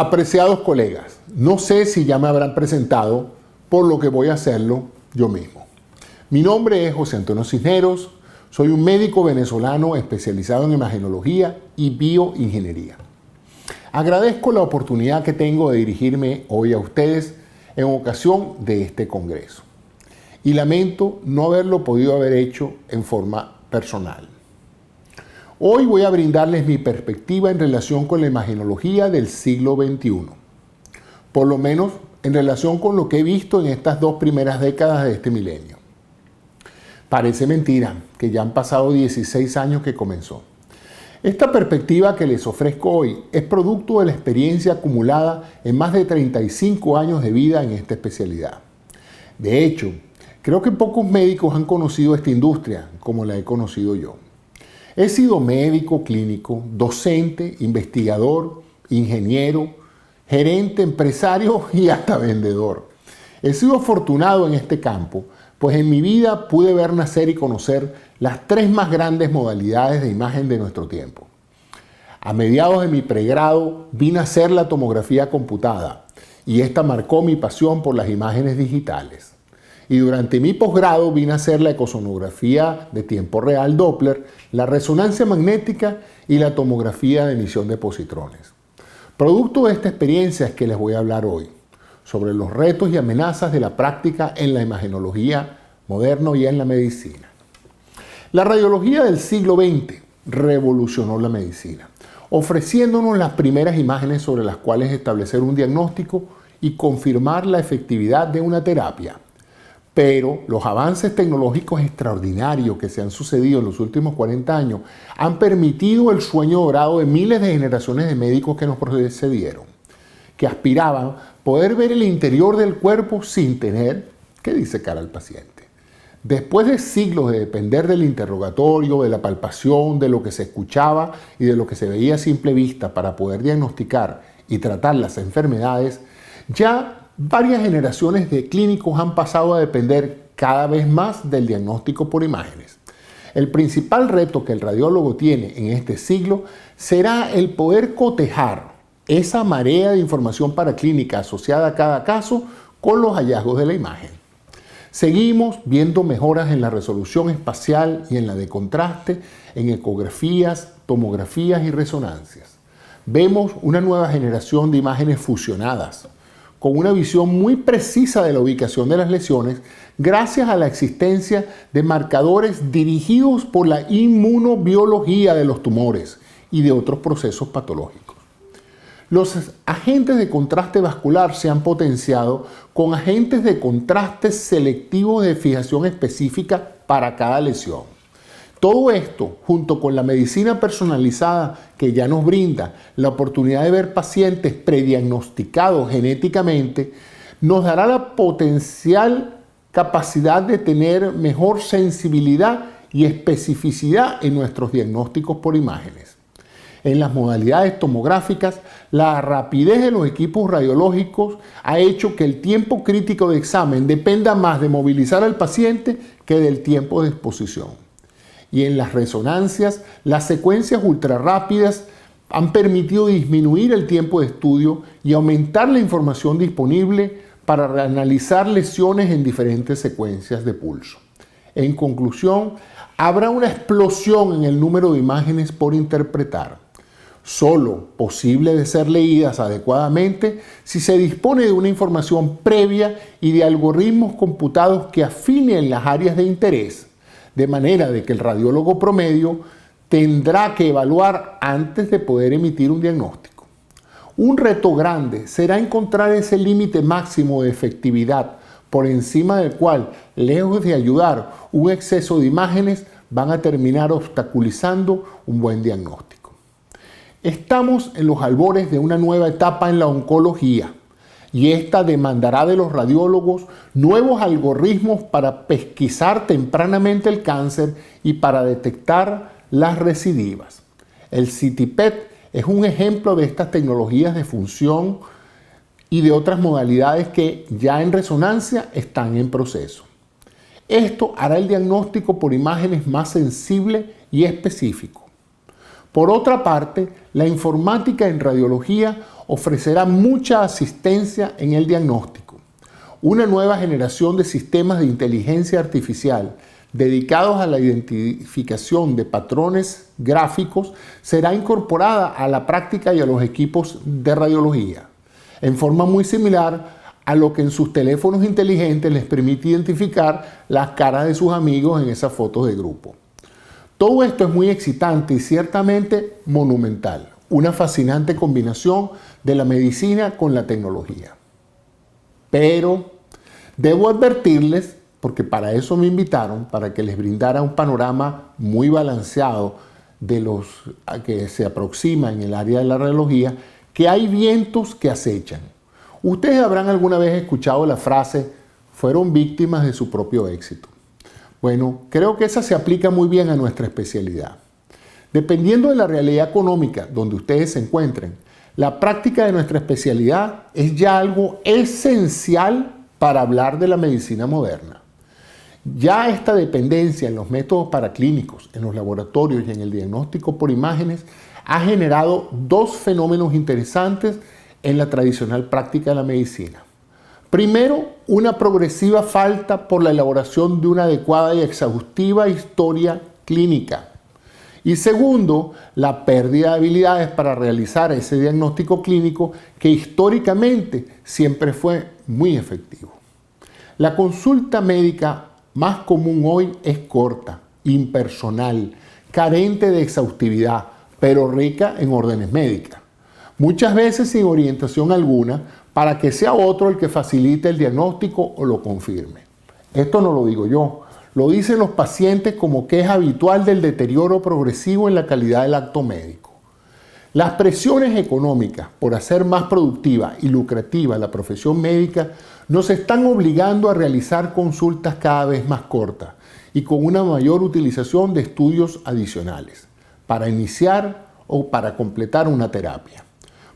Apreciados colegas, no sé si ya me habrán presentado, por lo que voy a hacerlo yo mismo. Mi nombre es José Antonio Cisneros, soy un médico venezolano especializado en imagenología y bioingeniería. Agradezco la oportunidad que tengo de dirigirme hoy a ustedes en ocasión de este congreso. Y lamento no haberlo podido haber hecho en forma personal. Hoy voy a brindarles mi perspectiva en relación con la imagenología del siglo XXI. Por lo menos en relación con lo que he visto en estas 2 primeras décadas de este milenio. Parece mentira que ya han pasado 16 años que comenzó. Esta perspectiva que les ofrezco hoy es producto de la experiencia acumulada en más de 35 años de vida en esta especialidad. De hecho, creo que pocos médicos han conocido esta industria como la he conocido yo. He sido médico clínico, docente, investigador, ingeniero, gerente, empresario y hasta vendedor. He sido afortunado en este campo, pues en mi vida pude ver nacer y conocer las 3 más grandes modalidades de imagen de nuestro tiempo. A mediados de mi pregrado vi nacer la tomografía computada y esta marcó mi pasión por las imágenes digitales. Y durante mi posgrado vi nacer la ecosonografía de tiempo real Doppler, la resonancia magnética y la tomografía de emisión de positrones. Producto de esta experiencia es que les voy a hablar hoy sobre los retos y amenazas de la práctica en la imagenología moderna y en la medicina. La radiología del siglo XX revolucionó la medicina, ofreciéndonos las primeras imágenes sobre las cuales establecer un diagnóstico y confirmar la efectividad de una terapia. Pero los avances tecnológicos extraordinarios que se han sucedido en los últimos 40 años han permitido el sueño dorado de miles de generaciones de médicos que nos precedieron, que aspiraban poder ver el interior del cuerpo sin tener que disecar al paciente. Después de siglos de depender del interrogatorio, de la palpación, de lo que se escuchaba y de lo que se veía a simple vista para poder diagnosticar y tratar las enfermedades, ya varias generaciones de clínicos han pasado a depender cada vez más del diagnóstico por imágenes. El principal reto que el radiólogo tiene en este siglo será el poder cotejar esa marea de información paraclínica asociada a cada caso con los hallazgos de la imagen. Seguimos viendo mejoras en la resolución espacial y en la de contraste, en ecografías, tomografías y resonancias. Vemos una nueva generación de imágenes fusionadas, con una visión muy precisa de la ubicación de las lesiones, gracias a la existencia de marcadores dirigidos por la inmunobiología de los tumores y de otros procesos patológicos. Los agentes de contraste vascular se han potenciado con agentes de contraste selectivos de fijación específica para cada lesión. Todo esto, junto con la medicina personalizada que ya nos brinda la oportunidad de ver pacientes prediagnosticados genéticamente, nos dará la potencial capacidad de tener mejor sensibilidad y especificidad en nuestros diagnósticos por imágenes. En las modalidades tomográficas, la rapidez de los equipos radiológicos ha hecho que el tiempo crítico de examen dependa más de movilizar al paciente que del tiempo de exposición. Y en las resonancias, las secuencias ultrarrápidas han permitido disminuir el tiempo de estudio y aumentar la información disponible para analizar lesiones en diferentes secuencias de pulso. En conclusión, habrá una explosión en el número de imágenes por interpretar, solo posible de ser leídas adecuadamente si se dispone de una información previa y de algoritmos computados que afinen las áreas de interés, de manera de que el radiólogo promedio tendrá que evaluar antes de poder emitir un diagnóstico. Un reto grande será encontrar ese límite máximo de efectividad por encima del cual, lejos de ayudar, un exceso de imágenes van a terminar obstaculizando un buen diagnóstico. Estamos en los albores de una nueva etapa en la oncología, y esta demandará de los radiólogos nuevos algoritmos para pesquisar tempranamente el cáncer y para detectar las recidivas. El CT-PET es un ejemplo de estas tecnologías de función y de otras modalidades que ya en resonancia están en proceso. Esto hará el diagnóstico por imágenes más sensible y específico. Por otra parte, la informática en radiología ofrecerá mucha asistencia en el diagnóstico. Una nueva generación de sistemas de inteligencia artificial dedicados a la identificación de patrones gráficos será incorporada a la práctica y a los equipos de radiología, en forma muy similar a lo que en sus teléfonos inteligentes les permite identificar las caras de sus amigos en esas fotos de grupo. Todo esto es muy excitante y ciertamente monumental, una fascinante combinación de la medicina con la tecnología. Pero debo advertirles, porque para eso me invitaron, para que les brindara un panorama muy balanceado de los que se aproximan en el área de la radiología, que hay vientos que acechan. Ustedes habrán alguna vez escuchado la frase, fueron víctimas de su propio éxito. Bueno, creo que esa se aplica muy bien a nuestra especialidad. Dependiendo de la realidad económica donde ustedes se encuentren, la práctica de nuestra especialidad es ya algo esencial para hablar de la medicina moderna. Ya esta dependencia en los métodos paraclínicos, en los laboratorios y en el diagnóstico por imágenes ha generado dos fenómenos interesantes en la tradicional práctica de la medicina. Primero, una progresiva falta por la elaboración de una adecuada y exhaustiva historia clínica. Y segundo, la pérdida de habilidades para realizar ese diagnóstico clínico que históricamente siempre fue muy efectivo. La consulta médica más común hoy es corta, impersonal, carente de exhaustividad, pero rica en órdenes médicas. Muchas veces sin orientación alguna para que sea otro el que facilite el diagnóstico o lo confirme. Esto no lo digo yo, lo dicen los pacientes como queja habitual del deterioro progresivo en la calidad del acto médico. Las presiones económicas por hacer más productiva y lucrativa la profesión médica nos están obligando a realizar consultas cada vez más cortas y con una mayor utilización de estudios adicionales para iniciar o para completar una terapia.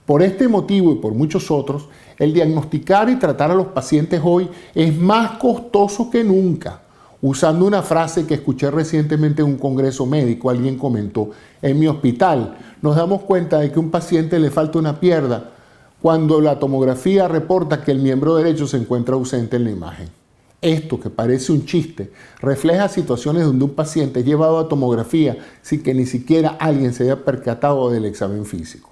Por este motivo y por muchos otros, el diagnosticar y tratar a los pacientes hoy es más costoso que nunca. Usando una frase que escuché recientemente en un congreso médico, alguien comentó, en mi hospital nos damos cuenta de que a un paciente le falta una pierna cuando la tomografía reporta que el miembro derecho se encuentra ausente en la imagen. Esto, que parece un chiste, refleja situaciones donde un paciente es llevado a tomografía sin que ni siquiera alguien se haya percatado del examen físico.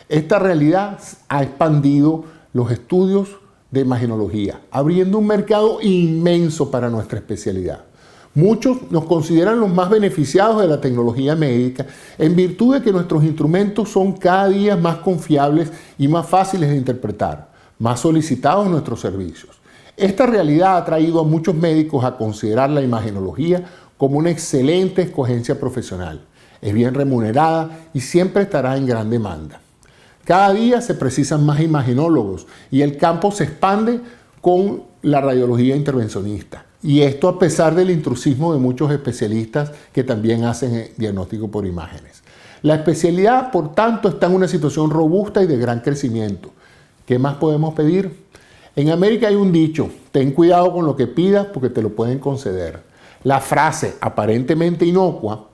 Esta realidad ha expandido los estudios de imagenología, abriendo un mercado inmenso para nuestra especialidad. Muchos nos consideran los más beneficiados de la tecnología médica en virtud de que nuestros instrumentos son cada día más confiables y más fáciles de interpretar, más solicitados en nuestros servicios. Esta realidad ha traído a muchos médicos a considerar la imagenología como una excelente escogencia profesional. Es bien remunerada y siempre estará en gran demanda. Cada día se precisan más imagenólogos y el campo se expande con la radiología intervencionista. Y esto a pesar del intrusismo de muchos especialistas que también hacen diagnóstico por imágenes. La especialidad, por tanto, está en una situación robusta y de gran crecimiento. ¿Qué más podemos pedir? En América hay un dicho, ten cuidado con lo que pidas porque te lo pueden conceder. La frase, aparentemente inocua,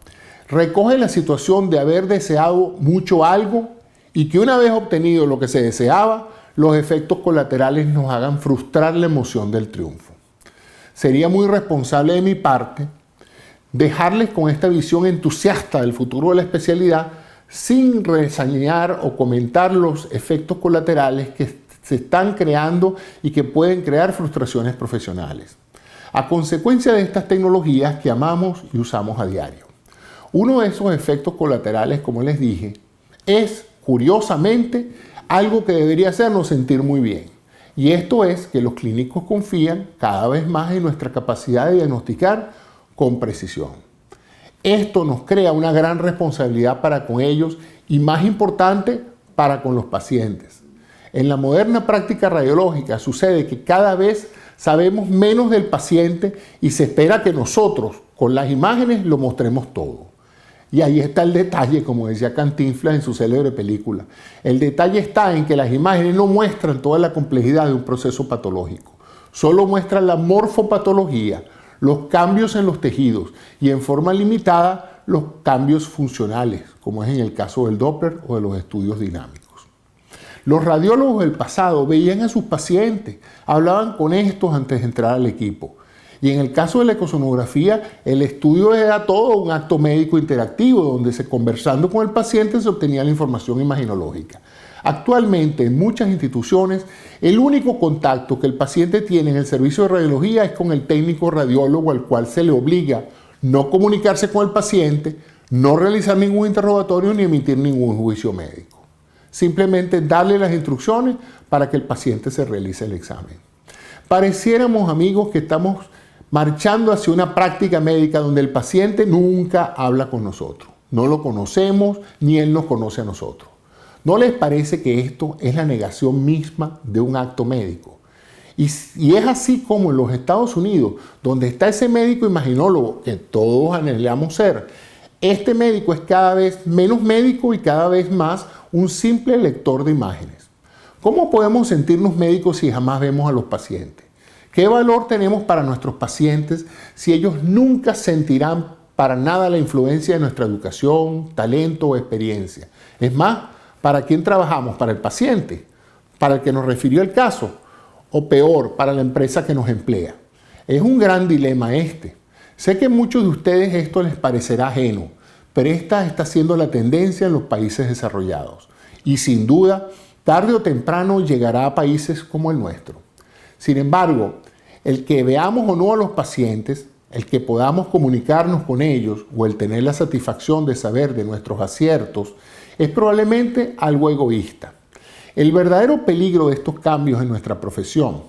recoge la situación de haber deseado mucho algo y que una vez obtenido lo que se deseaba, los efectos colaterales nos hagan frustrar la emoción del triunfo. Sería muy irresponsable de mi parte dejarles con esta visión entusiasta del futuro de la especialidad sin reseñar o comentar los efectos colaterales que se están creando y que pueden crear frustraciones profesionales, a consecuencia de estas tecnologías que amamos y usamos a diario. Uno de esos efectos colaterales, como les dije, es curiosamente algo que debería hacernos sentir muy bien. Y esto es que los clínicos confían cada vez más en nuestra capacidad de diagnosticar con precisión. Esto nos crea una gran responsabilidad para con ellos y, más importante, para con los pacientes. En la moderna práctica radiológica sucede que cada vez sabemos menos del paciente y se espera que nosotros, con las imágenes, lo mostremos todo. Y ahí está el detalle, como decía Cantinflas en su célebre película. El detalle está en que las imágenes no muestran toda la complejidad de un proceso patológico. Solo muestran la morfopatología, los cambios en los tejidos y en forma limitada los cambios funcionales, como es en el caso del Doppler o de los estudios dinámicos. Los radiólogos del pasado veían a sus pacientes, hablaban con estos antes de entrar al equipo. Y en el caso de la ecosonografía, el estudio era todo un acto médico interactivo, donde conversando con el paciente se obtenía la información imaginológica. Actualmente, en muchas instituciones, el único contacto que el paciente tiene en el servicio de radiología es con el técnico radiólogo, al cual se le obliga no comunicarse con el paciente, no realizar ningún interrogatorio ni emitir ningún juicio médico. Simplemente darle las instrucciones para que el paciente se realice el examen. Pareciéramos, amigos, que estamos marchando hacia una práctica médica donde el paciente nunca habla con nosotros. No lo conocemos ni él nos conoce a nosotros. ¿No les parece que esto es la negación misma de un acto médico? Y es así como en los Estados Unidos, donde está ese médico imaginólogo que todos anhelamos ser. Este médico es cada vez menos médico y cada vez más un simple lector de imágenes. ¿Cómo podemos sentirnos médicos si jamás vemos a los pacientes? ¿Qué valor tenemos para nuestros pacientes si ellos nunca sentirán para nada la influencia de nuestra educación, talento o experiencia? Es más, ¿para quién trabajamos? ¿Para el paciente? ¿Para el que nos refirió el caso? O peor, para la empresa que nos emplea. Es un gran dilema este. Sé que a muchos de ustedes esto les parecerá ajeno, pero esta está siendo la tendencia en los países desarrollados. Y sin duda, tarde o temprano llegará a países como el nuestro. Sin embargo, el que veamos o no a los pacientes, el que podamos comunicarnos con ellos o el tener la satisfacción de saber de nuestros aciertos, es probablemente algo egoísta. El verdadero peligro de estos cambios en nuestra profesión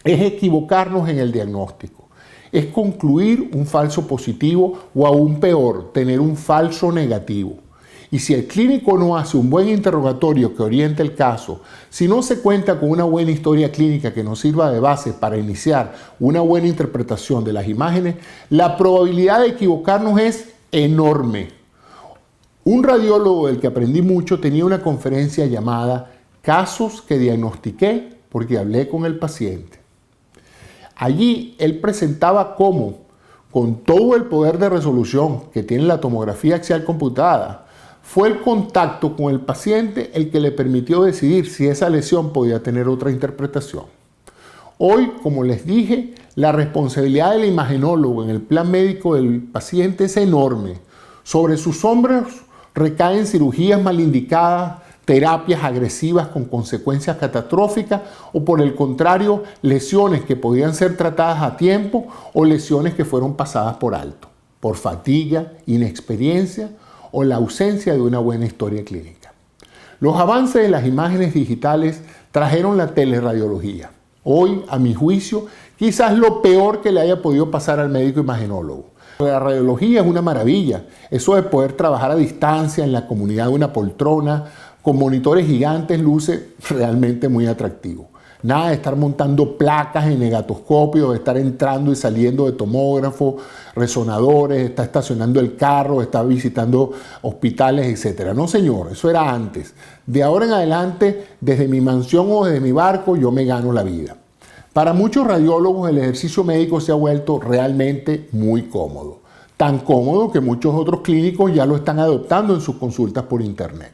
es equivocarnos en el diagnóstico, es concluir un falso positivo o aún peor, tener un falso negativo. Y si el clínico no hace un buen interrogatorio que oriente el caso, si no se cuenta con una buena historia clínica que nos sirva de base para iniciar una buena interpretación de las imágenes, la probabilidad de equivocarnos es enorme. Un radiólogo del que aprendí mucho tenía una conferencia llamada Casos que diagnostiqué porque hablé con el paciente. Allí él presentaba cómo, con todo el poder de resolución que tiene la tomografía axial computada, fue el contacto con el paciente el que le permitió decidir si esa lesión podía tener otra interpretación. Hoy, como les dije, la responsabilidad del imagenólogo en el plan médico del paciente es enorme. Sobre sus hombros recaen cirugías mal indicadas, terapias agresivas con consecuencias catastróficas o, por el contrario, lesiones que podían ser tratadas a tiempo o lesiones que fueron pasadas por alto, por fatiga, inexperiencia o la ausencia de una buena historia clínica. Los avances de las imágenes digitales trajeron la teleradiología. Hoy, a mi juicio, quizás lo peor que le haya podido pasar al médico imagenólogo. La radiología es una maravilla. Eso de poder trabajar a distancia en la comunidad de una poltrona, con monitores gigantes, luce realmente muy atractivo. Nada de estar montando placas en negatoscopio, de estar entrando y saliendo de tomógrafo, resonadores, estar estacionando el carro, estar visitando hospitales, etc. No, señor, eso era antes. De ahora en adelante, desde mi mansión o desde mi barco, yo me gano la vida. Para muchos radiólogos, el ejercicio médico se ha vuelto realmente muy cómodo. Tan cómodo que muchos otros clínicos ya lo están adoptando en sus consultas por internet.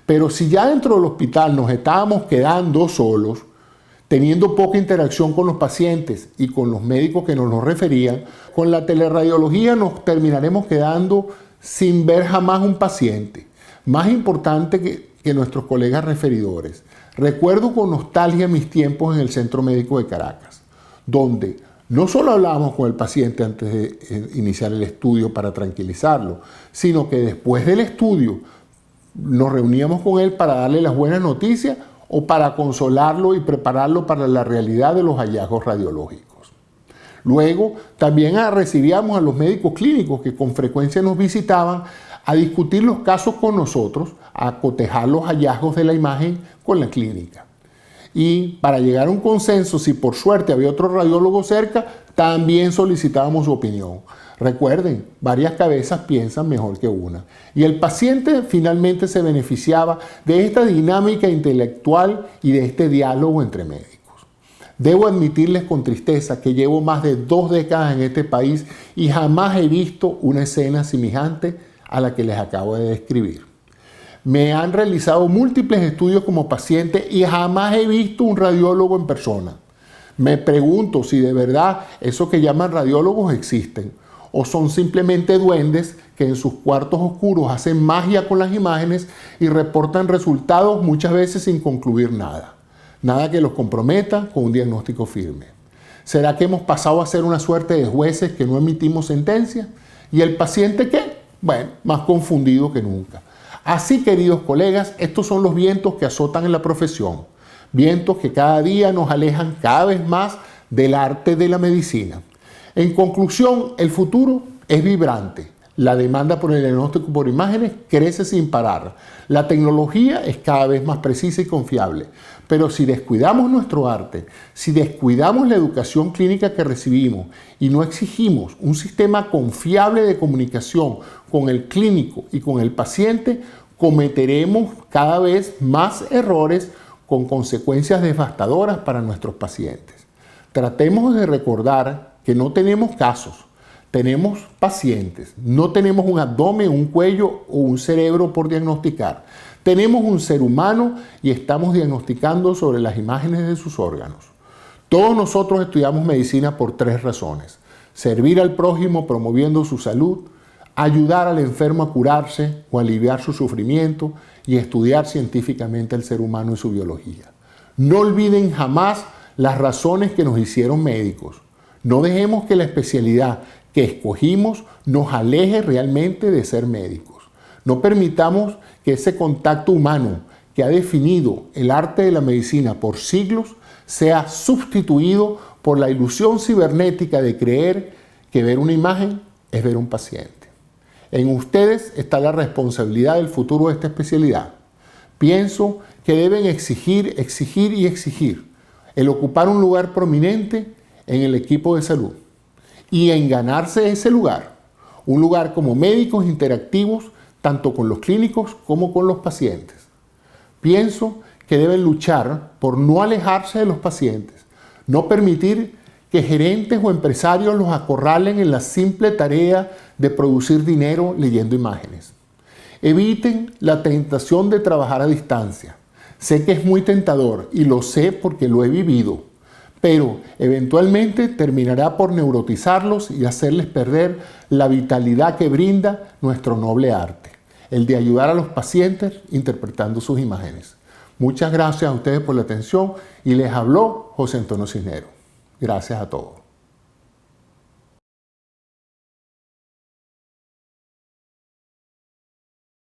Pero si ya dentro del hospital nos estábamos quedando solos, teniendo poca interacción con los pacientes y con los médicos que nos los referían, con la teleradiología nos terminaremos quedando sin ver jamás un paciente. Más importante que nuestros colegas referidores. Recuerdo con nostalgia mis tiempos en el Centro Médico de Caracas, donde no solo hablábamos con el paciente antes de iniciar el estudio para tranquilizarlo, sino que después del estudio nos reuníamos con él para darle las buenas noticias o para consolarlo y prepararlo para la realidad de los hallazgos radiológicos. Luego, también recibíamos a los médicos clínicos que con frecuencia nos visitaban a discutir los casos con nosotros, a cotejar los hallazgos de la imagen con la clínica. Y para llegar a un consenso, si por suerte había otro radiólogo cerca, también solicitábamos su opinión. Recuerden, varias cabezas piensan mejor que una. Y el paciente finalmente se beneficiaba de esta dinámica intelectual y de este diálogo entre médicos. Debo admitirles con tristeza que llevo más de 2 décadas en este país y jamás he visto una escena semejante a la que les acabo de describir. Me han realizado múltiples estudios como paciente y jamás he visto un radiólogo en persona. Me pregunto si de verdad esos que llaman radiólogos existen o son simplemente duendes que en sus cuartos oscuros hacen magia con las imágenes y reportan resultados muchas veces sin concluir nada. Nada que los comprometa con un diagnóstico firme. ¿Será que hemos pasado a ser una suerte de jueces que no emitimos sentencia? ¿Y el paciente qué? Bueno, más confundido que nunca. Así, queridos colegas, estos son los vientos que azotan en la profesión. Vientos que cada día nos alejan cada vez más del arte de la medicina. En conclusión, el futuro es vibrante. La demanda por el diagnóstico por imágenes crece sin parar. La tecnología es cada vez más precisa y confiable. Pero si descuidamos nuestro arte, si descuidamos la educación clínica que recibimos y no exigimos un sistema confiable de comunicación con el clínico y con el paciente, cometeremos cada vez más errores con consecuencias devastadoras para nuestros pacientes. Tratemos de recordar que no tenemos casos, tenemos pacientes, no tenemos un abdomen, un cuello o un cerebro por diagnosticar. Tenemos un ser humano y estamos diagnosticando sobre las imágenes de sus órganos. Todos nosotros estudiamos medicina por 3 razones: servir al prójimo promoviendo su salud, ayudar al enfermo a curarse o aliviar su sufrimiento y estudiar científicamente el ser humano y su biología. No olviden jamás las razones que nos hicieron médicos. No dejemos que la especialidad que escogimos nos aleje realmente de ser médicos. No permitamos que ese contacto humano que ha definido el arte de la medicina por siglos sea sustituido por la ilusión cibernética de creer que ver una imagen es ver un paciente. En ustedes está la responsabilidad del futuro de esta especialidad. Pienso que deben exigir y exigir el ocupar un lugar prominente en el equipo de salud y en ganarse ese lugar. Un lugar como médicos interactivos tanto con los clínicos como con los pacientes. Pienso que deben luchar por no alejarse de los pacientes, no permitir que gerentes o empresarios los acorralen en la simple tarea de producir dinero leyendo imágenes. Eviten la tentación de trabajar a distancia. Sé que es muy tentador y lo sé porque lo he vivido, pero eventualmente terminará por neurotizarlos y hacerles perder la vitalidad que brinda nuestro noble arte, el de ayudar a los pacientes interpretando sus imágenes. Muchas gracias a ustedes por la atención y les habló José Antonio Cisneros. Gracias a todos.